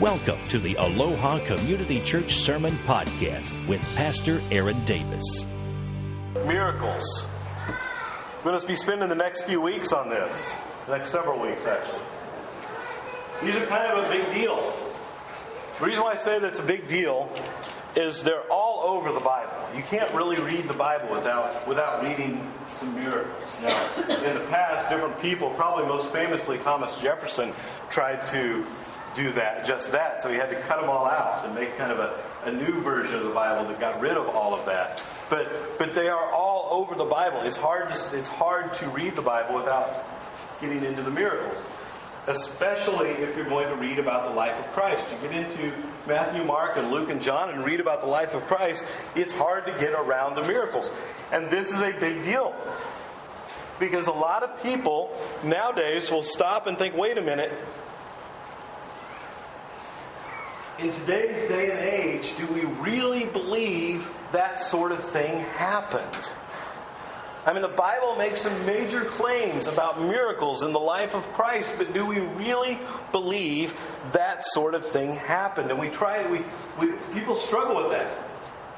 Welcome to the Aloha Community Church Sermon Podcast with Pastor Aaron Davis. Miracles. We're going to be spending the next few weeks on this. The next several weeks, actually. These are kind of a big deal. The reason why I say that's a big deal is they're all over the Bible. You can't really read the Bible without reading some miracles. Now, in the past, different people, probably most famously Thomas Jefferson, tried to do just that. So he had to cut them all out and make kind of a new version of the Bible that got rid of all of that. But they are all over the Bible. It's hard to read the Bible without getting into the miracles, especially if you're going to read about the life of Christ. You get into Matthew, Mark, and Luke, and John and read about the life of Christ, it's hard to get around the miracles. And this is a big deal. Because a lot of people nowadays will stop and think, wait a minute, in today's day and age, do we really believe that sort of thing happened? I mean, the Bible makes some major claims about miracles in the life of Christ, but do we really believe that sort of thing happened? And people struggle with that.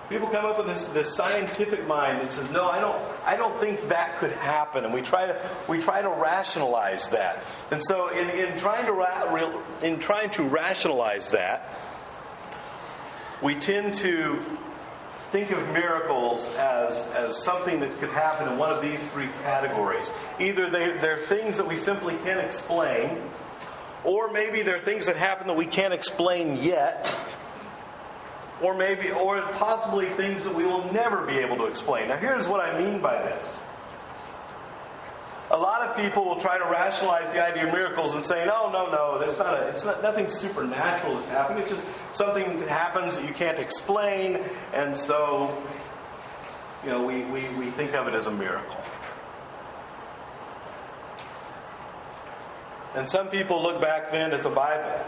People come up with this scientific mind that says, no, I don't think that could happen, and we try to rationalize that. And so, in trying to rationalize that, we tend to think of miracles as something that could happen in one of these three categories. Either they're things that we simply can't explain, or maybe they're things that happen that we can't explain yet, or possibly things that we will never be able to explain. Now, here's what I mean by this. A lot of people will try to rationalize the idea of miracles and say, no, it's not nothing supernatural that's happened. It's just something that happens that you can't explain, and so, we think of it as a miracle. And some people look back then at the Bible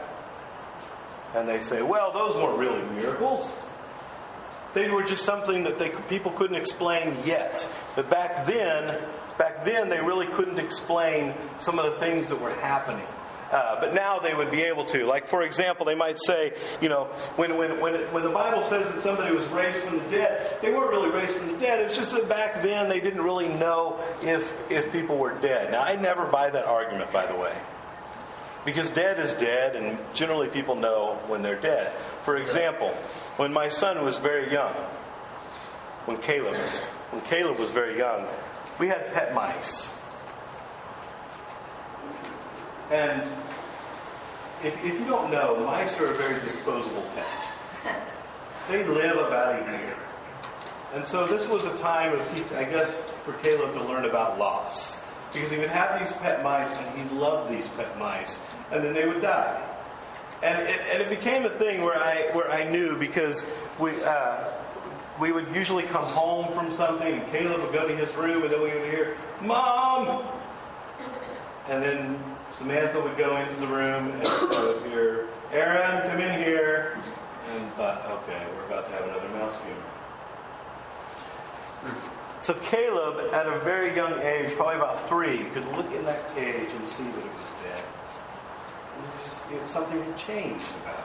and they say, well, those weren't really miracles. They were just something that people couldn't explain yet. But back then they really couldn't explain some of the things that were happening. But now they would be able to. Like, for example, they might say, when the Bible says that somebody was raised from the dead, they weren't really raised from the dead. It's just that back then they didn't really know if people were dead. Now, I never buy that argument, by the way. Because dead is dead, and generally people know when they're dead. For example, when my son was very young, when Caleb was very young, we had pet mice. And if you don't know, mice are a very disposable pet. They live about a year. And so this was a time for Caleb to learn about loss. Because he would have these pet mice, and he loved these pet mice, and then they would die. And it became a thing where I knew, because we would usually come home from something, and Caleb would go to his room, and then we would hear, "Mom!" And then Samantha would go into the room, and I would hear, "Aaron, come in here." And thought, okay, we're about to have another mouse funeral. So Caleb, at a very young age, probably about 3, could look in that cage and see that it was dead. It was something had changed about it.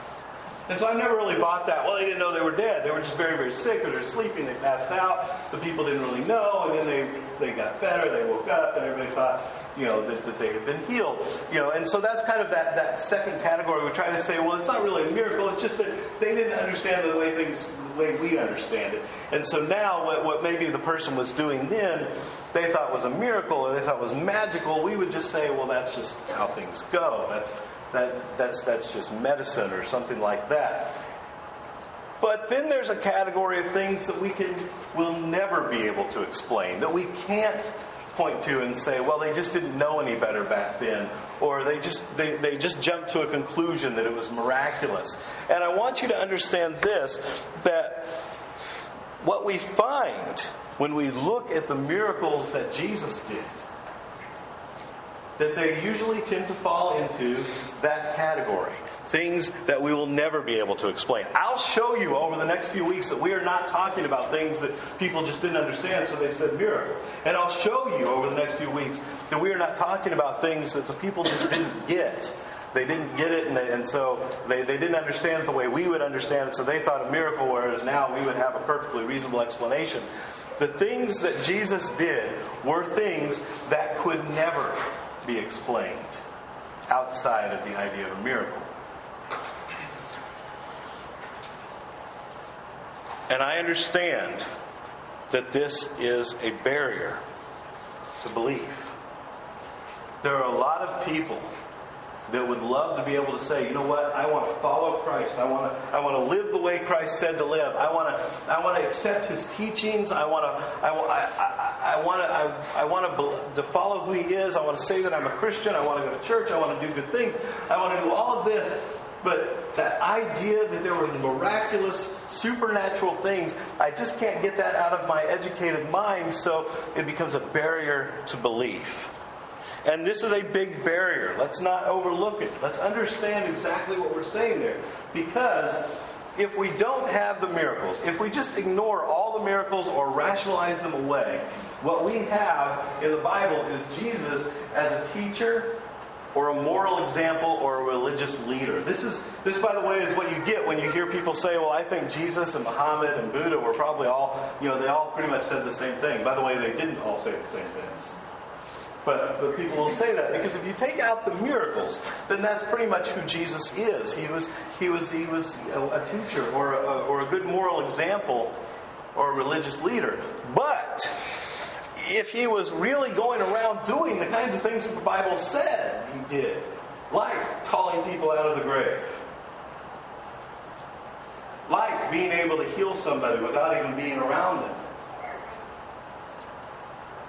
And so I never really bought that. Well, they didn't know they were dead. They were just very, very sick, or they're sleeping, they passed out. The people didn't really know, and then they got better, they woke up, and everybody thought, that they had been healed. And so that's kind of that second category. We try to say, well, it's not really a miracle, it's just that they didn't understand the way we understand it. And so now what maybe the person was doing then, they thought was a miracle, or they thought was magical, we would just say, well, that's just how things go. That's just medicine or something like that. But then there's a category of things that we'll never be able to explain, that we can't point to and say, well, they just didn't know any better back then, or they just jumped to a conclusion that it was miraculous. And I want you to understand this, that what we find when we look at the miracles that Jesus did, that they usually tend to fall into that category. Things that we will never be able to explain. I'll show you over the next few weeks that we are not talking about things that people just didn't understand, so they said miracle. And I'll show you over the next few weeks that we are not talking about things that the people just didn't get. they didn't get it, and so they didn't understand it the way we would understand it, so they thought a miracle, whereas now we would have a perfectly reasonable explanation. The things that Jesus did were things that could never be explained outside of the idea of a miracle. And I understand that this is a barrier to belief. There are a lot of people that would love to be able to say, you know what, I want to follow Christ. I want to live the way Christ said to live. I want to accept His teachings. I want to follow who He is. I want to say that I'm a Christian. I want to go to church. I want to do good things. I want to do all of this. But that idea that there were miraculous, supernatural things, I just can't get that out of my educated mind, so it becomes a barrier to belief. And this is a big barrier. Let's not overlook it. Let's understand exactly what we're saying there. Because if we don't have the miracles, if we just ignore all the miracles or rationalize them away, what we have in the Bible is Jesus as a teacher or a moral example or a religious leader. This, by the way, is what you get when you hear people say, well, I think Jesus and Muhammad and Buddha were probably all, they all pretty much said the same thing. By the way, they didn't all say the same things. But people will say that because if you take out the miracles, then that's pretty much who Jesus is. He was a teacher or a good moral example or a religious leader. But if he was really going around doing the kinds of things that the Bible said he did, like calling people out of the grave, like being able to heal somebody without even being around them,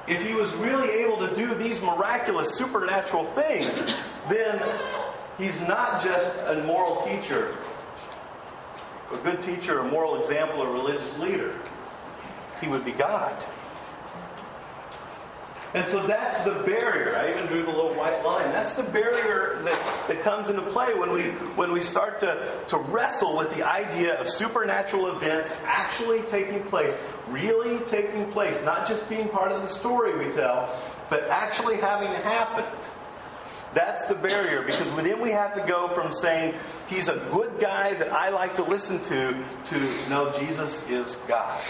if he was really able to do these miraculous, supernatural things, then he's not just a moral teacher, a good teacher, a moral example, a religious leader. He would be God. And so that's the barrier. I even drew the little white line. That's the barrier that comes into play when we start to wrestle with the idea of supernatural events actually taking place, really taking place, not just being part of the story we tell, but actually having happened. That's the barrier, because then we have to go from saying he's a good guy that I like to listen to no, Jesus is God.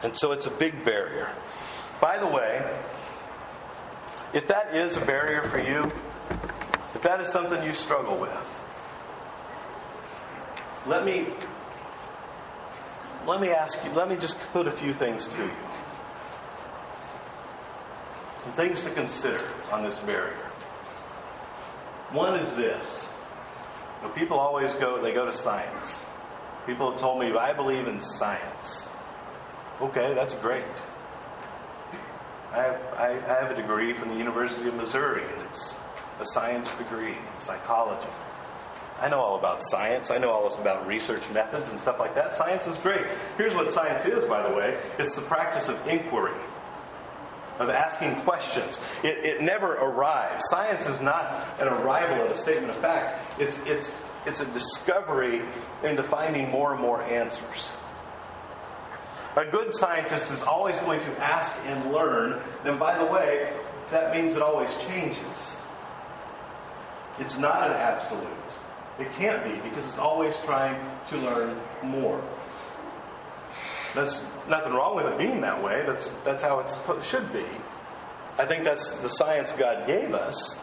And so it's a big barrier. By the way, if that is a barrier for you, if that is something you struggle with, let me ask you, let me just put a few things to you. Some things to consider on this barrier. One is this. People always go to science. People have told me, I believe in science. Okay, that's great. I have a degree from the University of Missouri, and it's a science degree in psychology. I know all about science. I know all about research methods and stuff like that. Science is great. Here's what science is, by the way. It's the practice of inquiry, of asking questions. It never arrives. Science is not an arrival at a statement of fact. It's a discovery into finding more and more answers. A good scientist is always going to ask and learn. And by the way, that means it always changes. It's not an absolute. It can't be, because it's always trying to learn more. There's nothing wrong with it being that way. That's how it should be. I think that's the science God gave us.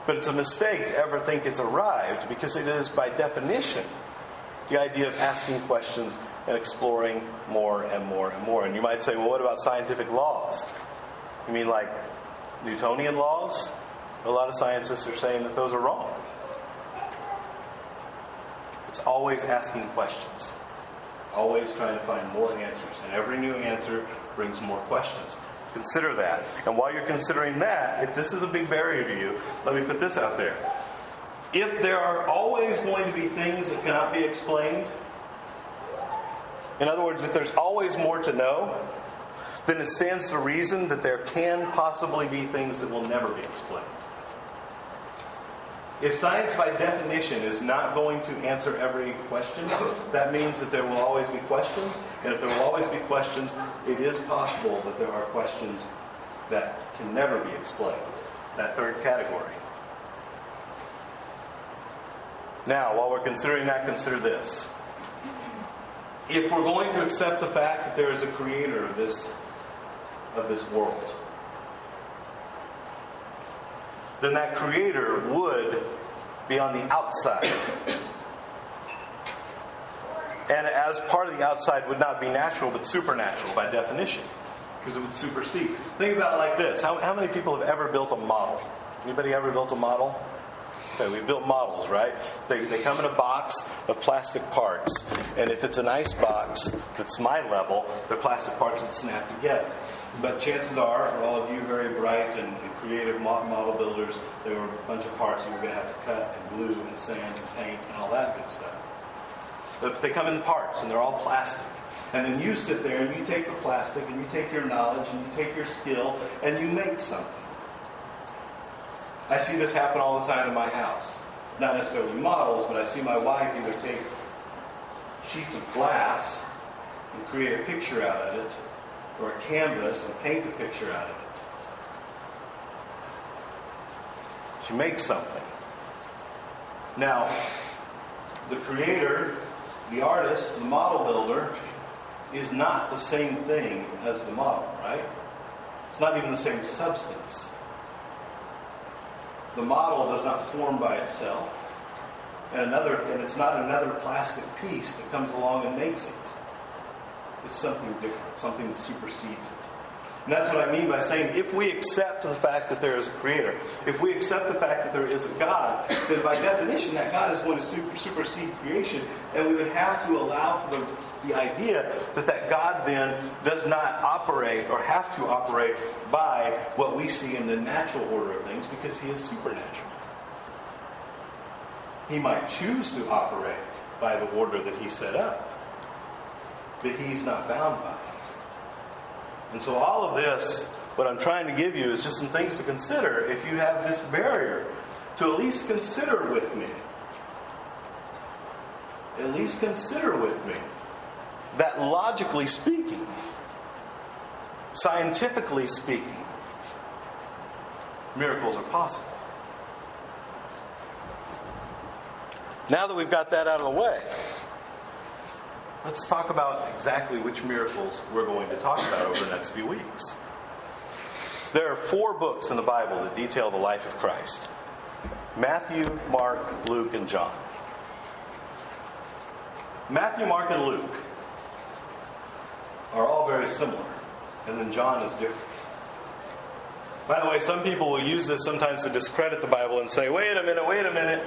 But it's a mistake to ever think it's arrived, because it is, by definition, the idea of asking questions and exploring more and more and more. And you might say, well, what about scientific laws? You mean like Newtonian laws? A lot of scientists are saying that those are wrong. It's always asking questions. Always trying to find more answers. And every new answer brings more questions. Consider that. And while you're considering that, if this is a big barrier to you, let me put this out there. If there are always going to be things that cannot be explained, in other words, if there's always more to know, then it stands to reason that there can possibly be things that will never be explained. If science, by definition, is not going to answer every question, that means that there will always be questions. And if there will always be questions, it is possible that there are questions that can never be explained. That third category. Now, while we're considering that, consider this. If we're going to accept the fact that there is a creator of this world, then that creator would be on the outside. And as part of the outside would not be natural, but supernatural by definition, because it would supersede. Think about it like this. How many people have ever built a model? Anybody ever built a model? Okay, we built models, right? They come in a box of plastic parts. And if it's a nice box that's my level, they're plastic parts that snap together. But chances are, for all of you very bright and creative model builders, there were a bunch of parts that you're going to have to cut and glue and sand and paint and all that good stuff. But they come in parts, and they're all plastic. And then you sit there, and you take the plastic, and you take your knowledge, and you take your skill, and you make something. I see this happen all the time in my house. Not necessarily models, but I see my wife either take sheets of glass and create a picture out of it, or a canvas and paint a picture out of it. She makes something. Now, the creator, the artist, the model builder, is not the same thing as the model, right? It's not even the same substance. The model does not form by itself. And it's not another plastic piece that comes along and makes it. It's something different, something that supersedes it. And that's what I mean by saying, if we accept the fact that there is a creator, if we accept the fact that there is a God, then by definition that God is going to supersede creation, and we would have to allow for the idea that God then does not operate or have to operate by what we see in the natural order of things, because he is supernatural. He might choose to operate by the order that he set up, but he's not bound by it. And so all of this, what I'm trying to give you is just some things to consider if you have this barrier, to at least consider with me. At least consider with me that logically speaking, scientifically speaking, miracles are possible. Now that we've got that out of the way, let's talk about exactly which miracles we're going to talk about over the next few weeks. There are 4 books in the Bible that detail the life of Christ: Matthew, Mark, Luke, and John. Matthew, Mark, and Luke are all very similar, and then John is different. By the way, some people will use this sometimes to discredit the Bible and say, wait a minute.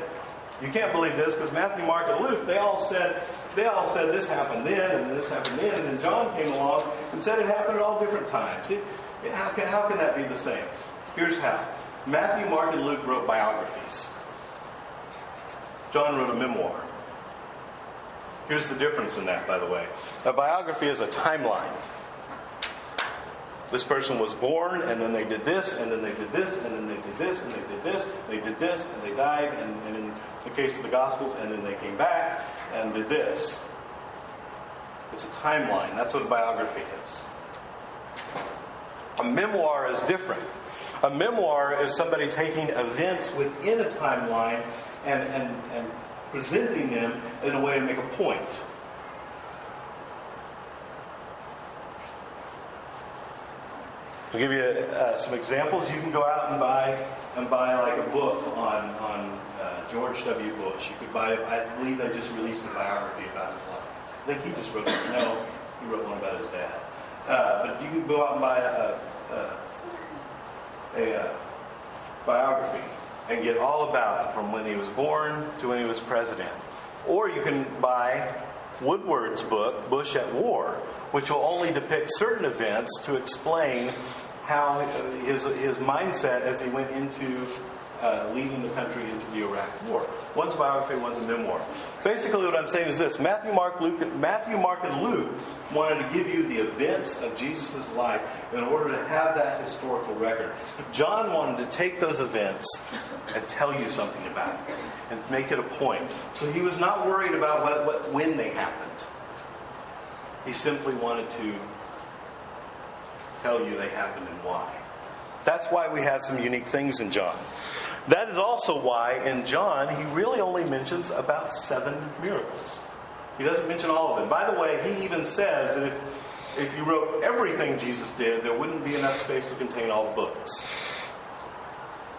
You can't believe this, because Matthew, Mark, and Luke, they all said this happened then, and this happened then, and then John came along and said it happened at all different times. How can that be the same? Here's how. Matthew, Mark, and Luke wrote biographies. John wrote a memoir. Here's the difference in that, by the way. A biography is a timeline. This person was born, and then they did this, and then they did this, and then they did this, and they did this, they did this, and they died, and in the case of the Gospels, and then they came back and did this. It's a timeline. That's what a biography is. A memoir is different. A memoir is somebody taking events within a timeline and presenting them in a way to make a point. I'll give you some examples. You can go out and buy like a book on George W. Bush. You could buy, I believe they just released a biography about his life. I think he just wrote one. No, he wrote one about his dad. But you can go out and buy a biography and get all about it, from when he was born to when he was president. Or you can buy Woodward's book, Bush at War, which will only depict certain events to explain how his mindset as he went into leading the country into the Iraq War. One's biography, one's a memoir. Basically what I'm saying is this: Matthew, Mark, and Luke wanted to give you the events of Jesus' life in order to have that historical record. John wanted to take those events and tell you something about it and make it a point. So he was not worried about when they happened. He simply wanted to tell you they happened and why. That's why we have some unique things in John. That is also why in John he really only mentions about 7 miracles. He doesn't mention all of them. By the way, he even says that if you wrote everything Jesus did, there wouldn't be enough space to contain all the books.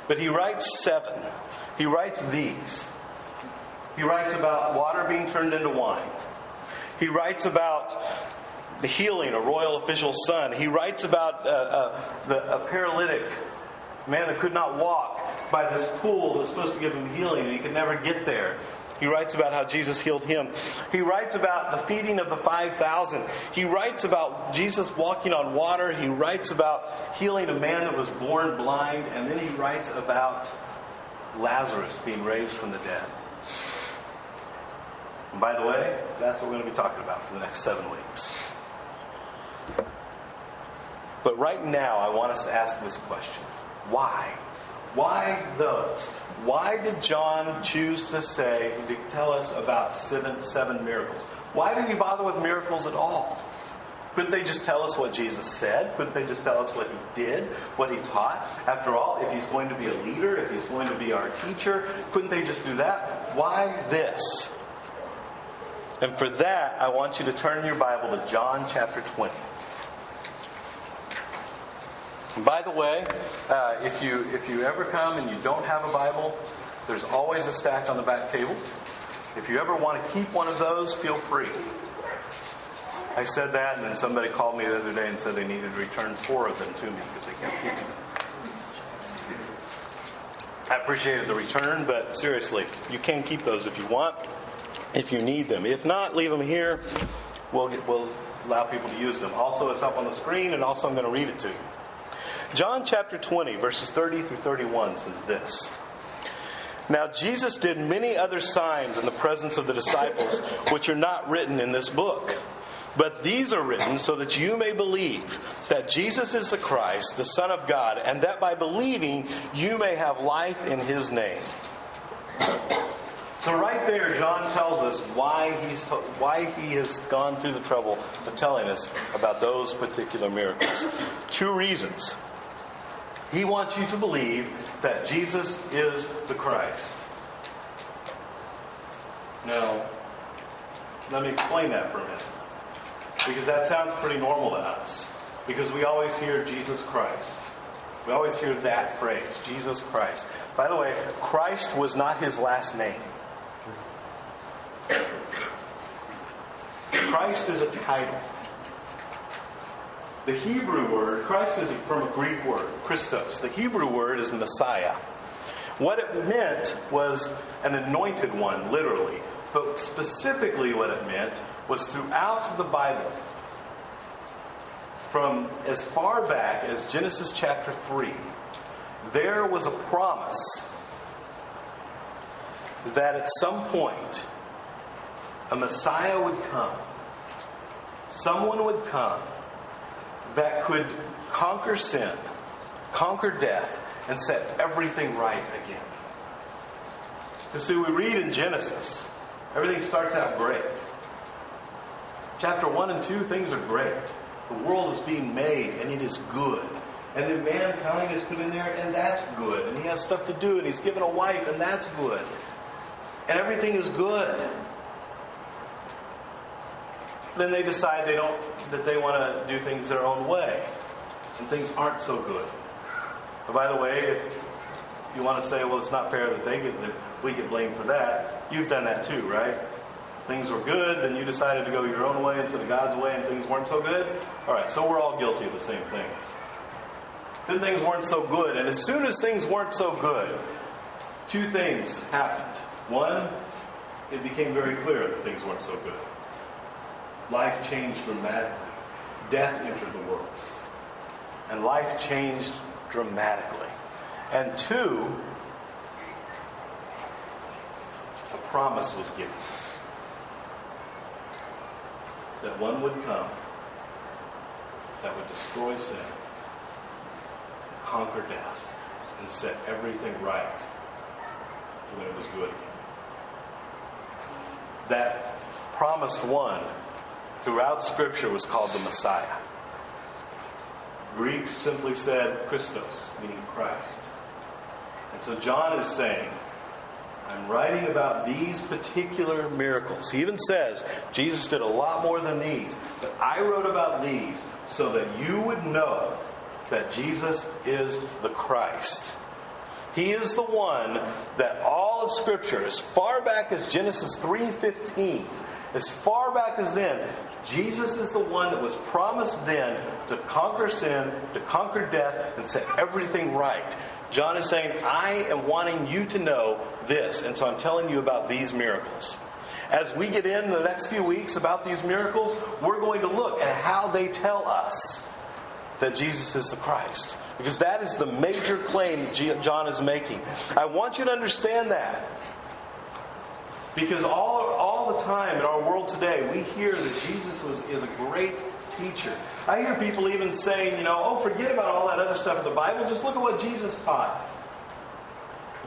But he writes 7. He writes these. He writes about water being turned into wine. He writes about the healing, a royal official's son. He writes about a paralytic man that could not walk by this pool that was supposed to give him healing, and he could never get there. He writes about how Jesus healed him. He writes about the feeding of the 5,000. He writes about Jesus walking on water. He writes about healing a man that was born blind. And then he writes about Lazarus being raised from the dead. And by the way, that's what we're going to be talking about for the next 7 weeks. But right now, I want us to ask this question. Why? Why those? Why did John choose to tell us about seven miracles? Why did he bother with miracles at all? Couldn't they just tell us what Jesus said? Couldn't they just tell us what he did, what he taught? After all, if he's going to be a leader, if he's going to be our teacher, couldn't they just do that? Why this? And for that, I want you to turn in your Bible to John chapter 20. By the way, if you ever come and you don't have a Bible, there's always a stack on the back table. If you ever want to keep one of those, feel free. I said that, and then somebody called me the other day and said they needed to return 4 of them to me because they kept keeping them. I appreciated the return, but seriously, you can keep those if you want, if you need them. If not, leave them here. We'll allow people to use them. Also, it's up on the screen, and also I'm going to read it to you. John chapter 20, verses 30 through 31 says this. Now Jesus did many other signs in the presence of the disciples, which are not written in this book. But these are written so that you may believe that Jesus is the Christ, the Son of God, and that by believing you may have life in His name. So right there, John tells us why he has gone through the trouble of telling us about those particular miracles. 2 reasons. He wants you to believe that Jesus is the Christ. Now, let me explain that for a minute. Because that sounds pretty normal to us. Because we always hear Jesus Christ. We always hear that phrase, Jesus Christ. By the way, Christ was not his last name. Christ is a title. The Hebrew word, Christ is from a Greek word, Christos. The Hebrew word is Messiah. What it meant was an anointed one, literally. But specifically what it meant was throughout the Bible, from as far back as Genesis chapter 3, there was a promise that at some point a Messiah would come. Someone would come that could conquer sin, conquer death, and set everything right again. You see, we read in Genesis, everything starts out great. Chapter 1 and 2, things are great. The world is being made, and it is good. And then mankind is put in there, and that's good. And he has stuff to do, and he's given a wife, and that's good. And everything is good. Then they decide that they want to do things their own way. And things aren't so good. But by the way, if you want to say, well, it's not fair that we get blamed for that, you've done that too, right? Things were good, then you decided to go your own way instead of God's way, and things weren't so good. All right, so we're all guilty of the same thing. Then things weren't so good, and as soon as things weren't so good, 2 things happened. One, it became very clear that things weren't so good. Life changed dramatically. Death entered the world. And life changed dramatically. And 2, a promise was given. That one would come that would destroy sin, conquer death, and set everything right when it was good again. That promised one throughout Scripture was called the Messiah. Greeks simply said Christos, meaning Christ. And so John is saying, I'm writing about these particular miracles. He even says, Jesus did a lot more than these. But I wrote about these so that you would know that Jesus is the Christ. He is the one that all of Scripture, as far back as Genesis 3:15, as far back as then, Jesus is the one that was promised then to conquer sin, to conquer death, and set everything right. John is saying, I am wanting you to know this, and so I'm telling you about these miracles. As we get in the next few weeks about these miracles, we're going to look at how they tell us that Jesus is the Christ. Because that is the major claim John is making. I want you to understand that. Because all the time in our world today, we hear that Jesus is a great teacher. I hear people even saying, forget about all that other stuff in the Bible. Just look at what Jesus taught.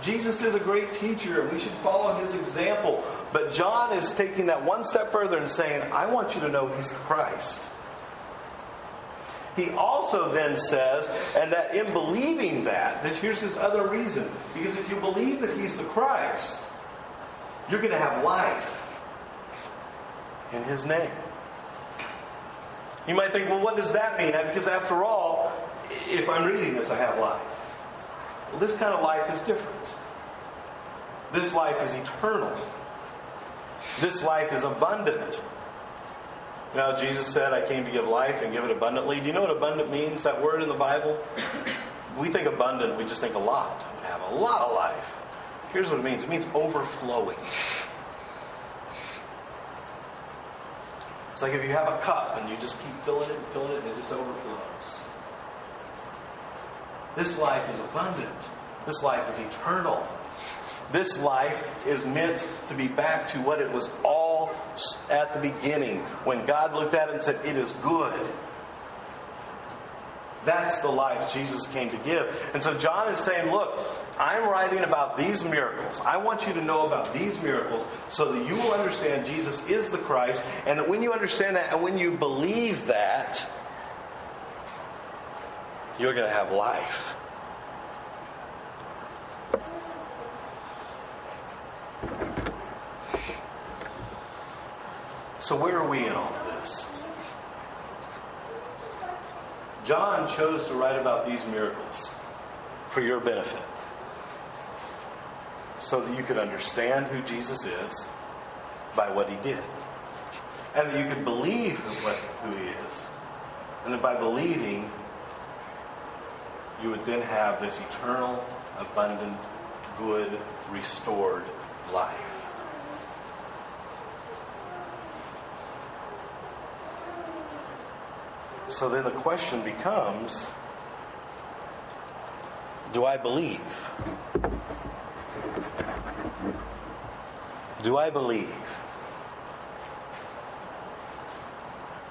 Jesus is a great teacher, and we should follow his example. But John is taking that one step further and saying, I want you to know he's the Christ. He also then says, and that in believing that, here's this other reason. Because if you believe that he's the Christ, you're going to have life in his name. You might think, well, what does that mean? Because after all, if I'm reading this, I have life. Well, this kind of life is different. This life is eternal. This life is abundant. Jesus said, I came to give life and give it abundantly. Do you know what abundant means, that word in the Bible? We think abundant, we just think a lot. We have a lot of life. Here's what it means. It means overflowing. It's like if you have a cup and you just keep filling it and it just overflows. This life is abundant. This life is eternal. This life is meant to be back to what it was all at the beginning, when God looked at it and said, it is good. That's the life Jesus came to give. And so John is saying, look, I'm writing about these miracles. I want you to know about these miracles so that you will understand Jesus is the Christ, and that when you understand that and when you believe that, you're going to have life. So where are we in all of this? John chose to write about these miracles for your benefit, so that you could understand who Jesus is by what he did, and that you could believe who he is, and that by believing, you would then have this eternal, abundant, good, restored life. So then the question becomes, do I believe? Do I believe?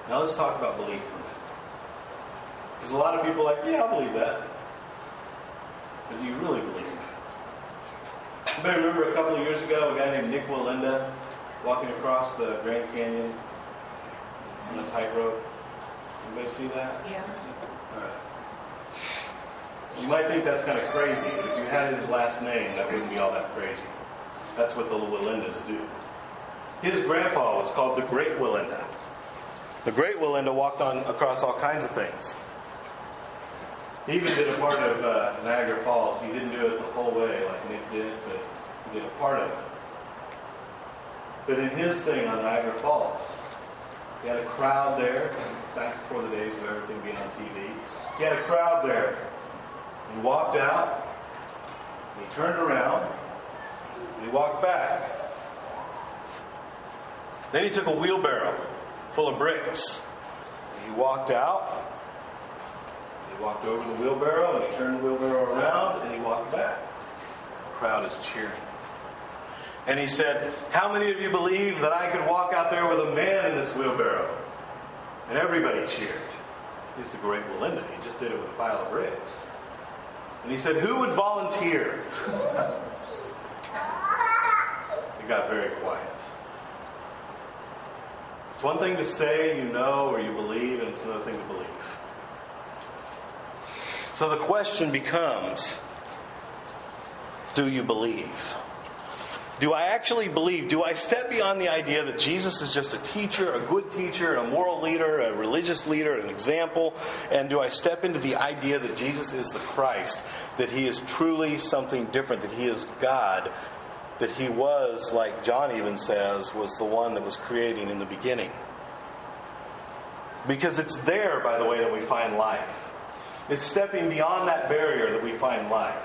Now let's talk about belief for a minute. Because a lot of people are like, yeah, I believe that. But do you really believe? You may remember a couple of years ago, a guy named Nick Walinda walking across the Grand Canyon on a tightrope. Anybody see that? Yeah. All right. You might think that's kind of crazy, but if you had his last name, that wouldn't be all that crazy. That's what the Walindas do. His grandpa was called the Great Walinda. The Great Walinda walked across all kinds of things. He even did a part of Niagara Falls. He didn't do it the whole way like Nick did, but he did a part of it. But in his thing on Niagara Falls, he had a crowd there, back before the days of everything being on TV. He had a crowd there. He walked out, and he turned around, and he walked back. Then he took a wheelbarrow full of bricks. And he walked out, he walked over the wheelbarrow, and he turned the wheelbarrow around, and he walked back. The crowd is cheering. And he said, how many of you believe that I could walk out there with a man in this wheelbarrow? And everybody cheered. He's the Great Walinda. He just did it with a pile of bricks. And he said, who would volunteer? It got very quiet. It's one thing to say you know or you believe, and it's another thing to believe. So the question becomes, do you believe? Do I actually believe? Do I step beyond the idea that Jesus is just a teacher, a good teacher, a moral leader, a religious leader, an example? And do I step into the idea that Jesus is the Christ, that He is truly something different, that He is God, that He was, like John even says, was the one that was creating in the beginning? Because it's there, by the way, that we find life. It's stepping beyond that barrier that we find life.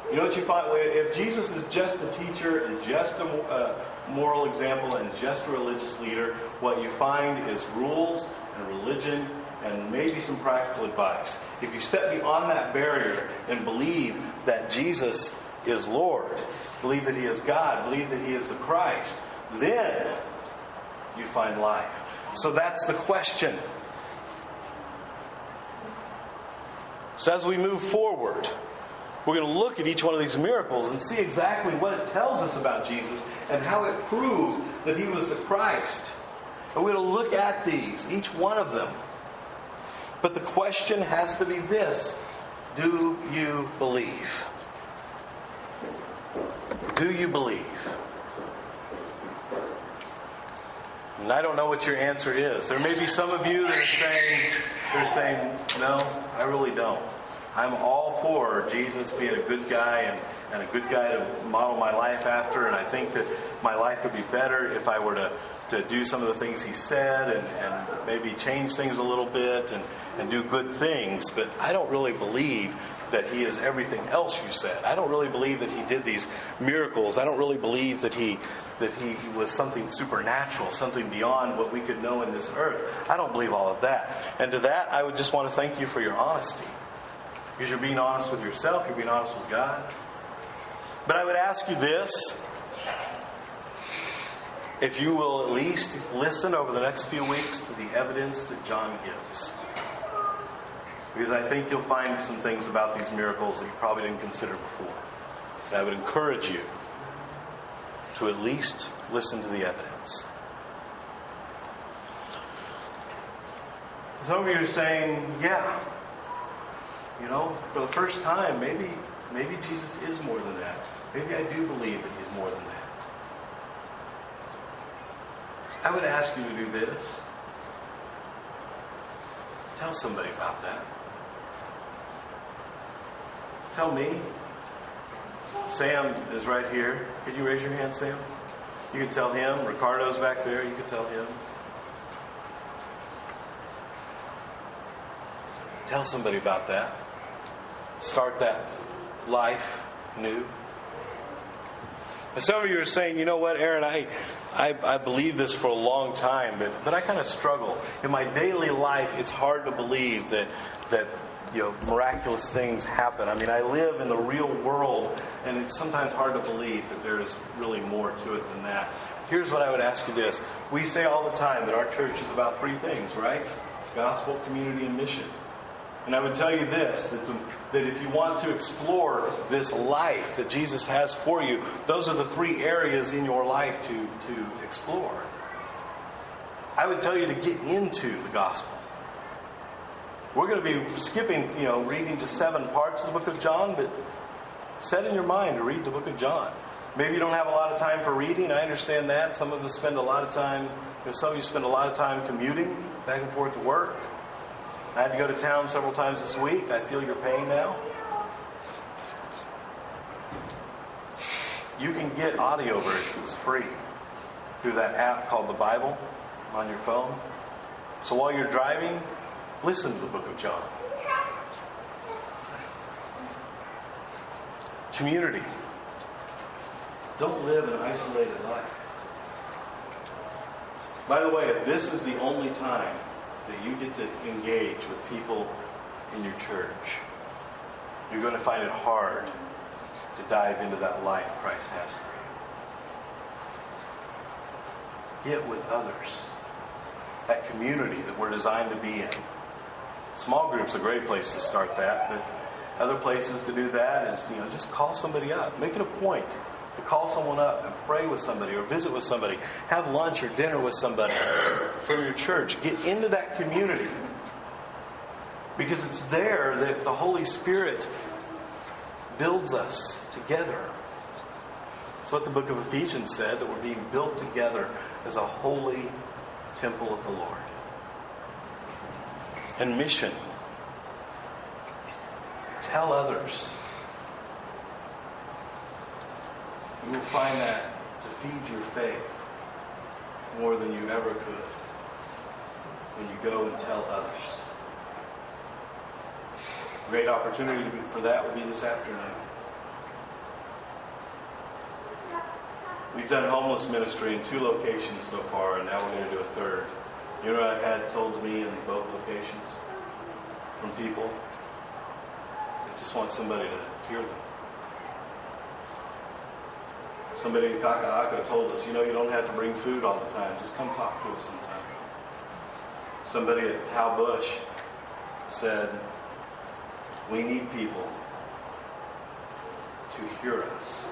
You know what you find? If Jesus is just a teacher and just a moral example and just a religious leader, what you find is rules and religion and maybe some practical advice. If you step beyond that barrier and believe that Jesus is Lord, believe that He is God, believe that He is the Christ, then you find life. So that's the question. So as we move forward, we're going to look at each one of these miracles and see exactly what it tells us about Jesus and how it proves that He was the Christ. And we're going to look at these, each one of them. But the question has to be this: do you believe? Do you believe? And I don't know what your answer is. There may be some of you that are saying, no, I really don't. I'm all for Jesus being a good guy and a good guy to model my life after, and I think that my life could be better if I were to do some of the things He said and maybe change things a little bit and do good things. But I don't really believe that He is everything else you said. I don't really believe that He did these miracles. I don't really believe that He was something supernatural, something beyond what we could know in this earth. I don't believe all of that. And to that, I would just want to thank you for your honesty. Because you're being honest with yourself, you're being honest with God. But I would ask you this: if you will at least listen over the next few weeks to the evidence that John gives. Because I think you'll find some things about these miracles that you probably didn't consider before. And I would encourage you to at least listen to the evidence. Some of you are saying, yeah, for the first time, maybe Jesus is more than that. Maybe I do believe that He's more than that. I would ask you to do this. Tell somebody about that. Tell me. Sam is right here. Could you raise your hand, Sam? You can tell him. Ricardo's back there. You can tell him. Tell somebody about that. Start that life new. And some of you are saying, you know what, Aaron, I believe this for a long time, but I kind of struggle. In my daily life, it's hard to believe that miraculous things happen. I mean, I live in the real world, and it's sometimes hard to believe that there is really more to it than that. Here's what I would ask you this. We say all the time that our church is about three things, right? Gospel, community, and mission. And I would tell you this, that if you want to explore this life that Jesus has for you, those are the three areas in your life to explore. I would tell you to get into the gospel. We're going to be skipping, reading to 7 parts of the book of John, but set in your mind to read the book of John. Maybe you don't have a lot of time for reading. I understand that. Some of us spend a lot of time, some of you spend a lot of time commuting back and forth to work. I had to go to town several times this week. I feel your pain now. You can get audio versions free through that app called the Bible on your phone. So while you're driving, listen to the book of John. Community. Don't live an isolated life. By the way, if this is the only time that you get to engage with people in your church, you're going to find it hard to dive into that life Christ has for you. Get with others. That community that we're designed to be in. Small groups are a great place to start that, but other places to do that is, just call somebody up. Make it a point to call someone up and pray with somebody or visit with somebody. Have lunch or dinner with somebody from your church. Get into that community. Because it's there that the Holy Spirit builds us together. That's what the book of Ephesians said, that we're being built together as a holy temple of the Lord. And mission. Tell others. You will find that to feed your faith more than you ever could when you go and tell others. Great opportunity for that will be this afternoon. We've done homeless ministry in 2 locations so far, and now we're going to do a third. You know what I've had told to me in both locations from people? They just want somebody to hear them. Somebody in Kaka'aka told us, you don't have to bring food all the time. Just come talk to us sometime. Somebody at Hal Bush said, we need people to hear us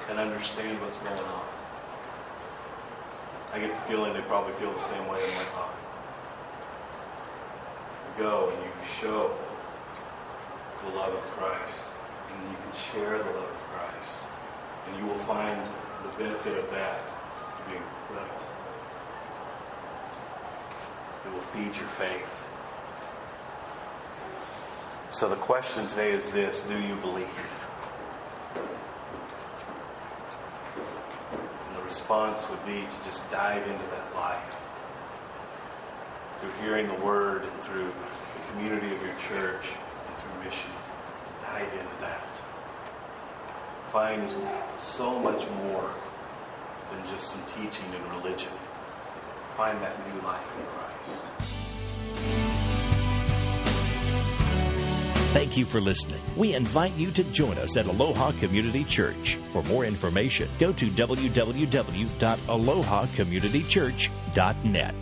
and understand what's going on. I get the feeling they probably feel the same way in my heart. You go and you show the love of Christ, and you can share the love of Christ, and you will find the benefit of that to be incredible. It will feed your faith. So the question today is this: do you believe? And the response would be to just dive into that life through hearing the Word and through the community of your church and through mission. Dive into that. Find so much more than just some teaching and religion. Find that new life in Christ. Thank you for listening. We invite you to join us at Aloha Community Church. For more information, go to www.alohacommunitychurch.net.